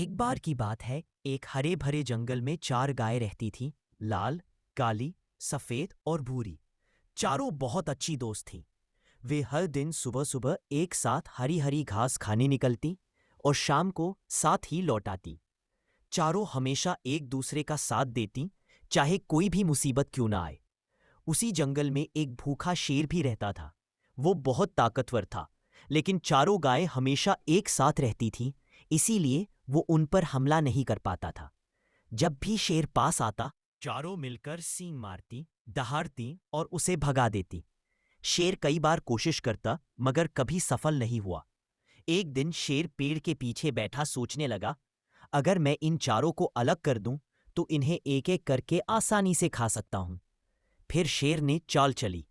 एक बार की बात है, एक हरे भरे जंगल में 4 गायें रहती थीं। लाल, काली, सफेद और भूरी। चारों बहुत अच्छी दोस्त थीं। वे हर दिन सुबह सुबह एक साथ हरी हरी घास खाने निकलती और शाम को साथ ही लौट आती। चारों हमेशा एक दूसरे का साथ देती, चाहे कोई भी मुसीबत क्यों ना आए। उसी जंगल में एक भूखा शेर भी रहता था। वो बहुत ताकतवर था, लेकिन चारों गायें हमेशा एक साथ रहती थीं, इसीलिए वो उन पर हमला नहीं कर पाता था। जब भी शेर पास आता, चारों मिलकर सींग मारती, दहाड़ती और उसे भगा देती। शेर कई बार कोशिश करता, मगर कभी सफल नहीं हुआ। एक दिन शेर पेड़ के पीछे बैठा सोचने लगा, अगर मैं इन चारों को अलग कर दूं, तो इन्हें एक एक करके आसानी से खा सकता हूं। फिर शेर ने चाल चली।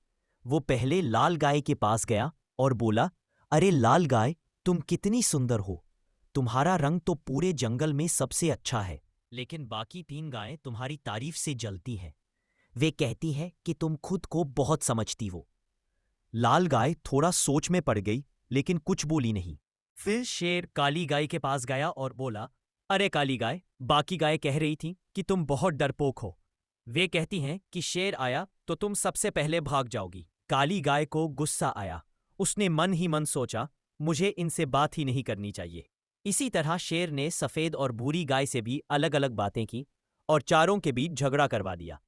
वो पहले लाल गाय के पास गया और बोला, अरे लाल गाय, तुम कितनी सुंदर हो। तुम्हारा रंग तो पूरे जंगल में सबसे अच्छा है, लेकिन बाकी 3 गायें तुम्हारी तारीफ से जलती हैं। वे कहती हैं कि तुम खुद को बहुत समझती हो। लाल गाय थोड़ा सोच में पड़ गई, लेकिन कुछ बोली नहीं। फिर शेर काली गाय के पास गया और बोला, अरे काली गाय, बाकी गाय कह रही थी कि तुम बहुत डरपोक हो। वे कहती हैं कि शेर आया तो तुम सबसे पहले भाग जाओगी। काली गाय को गुस्सा आया। उसने मन ही मन सोचा, मुझे इनसे बात ही नहीं करनी चाहिए। इसी तरह शेर ने सफेद और भूरी गाय से भी अलग अलग बातें की और चारों के बीच झगड़ा करवा दिया।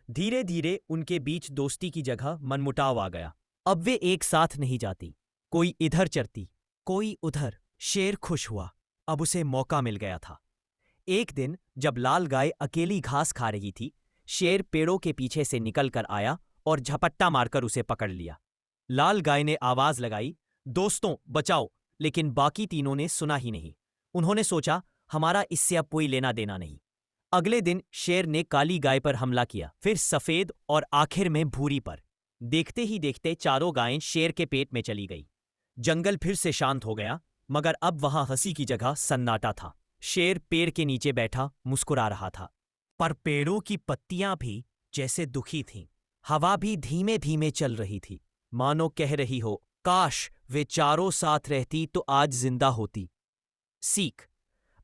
धीरे धीरे उनके बीच दोस्ती की जगह मनमुटाव आ गया। अब वे एक साथ नहीं जाती। कोई इधर चरती, कोई उधर। शेर खुश हुआ, अब उसे मौका मिल गया था। एक दिन जब लाल गाय अकेली घास खा रही थी, शेर पेड़ों के पीछे से निकल कर आया और झपट्टा मारकर उसे पकड़ लिया। लाल गाय ने आवाज लगाई, दोस्तों बचाओ, लेकिन बाकी तीनों ने सुना ही नहीं। उन्होंने सोचा, हमारा इससे अब कोई लेना देना नहीं। अगले दिन शेर ने काली गाय पर हमला किया, फिर सफेद और आखिर में भूरी पर। देखते ही देखते चारों गायें शेर के पेट में चली गई। जंगल फिर से शांत हो गया, मगर अब वहां हंसी की जगह सन्नाटा था। शेर पेड़ के नीचे बैठा मुस्कुरा रहा था, पर पेड़ों की पत्तियां भी जैसे दुखी थीं। हवा भी धीमे धीमे चल रही थी, मानो कह रही हो, काश वे चारों साथ रहती तो आज जिंदा होती। सीख,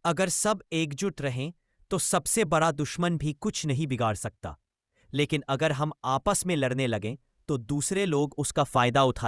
अगर सब एकजुट रहें तो सबसे बड़ा दुश्मन भी कुछ नहीं बिगाड़ सकता, लेकिन अगर हम आपस में लड़ने लगें तो दूसरे लोग उसका फायदा उठा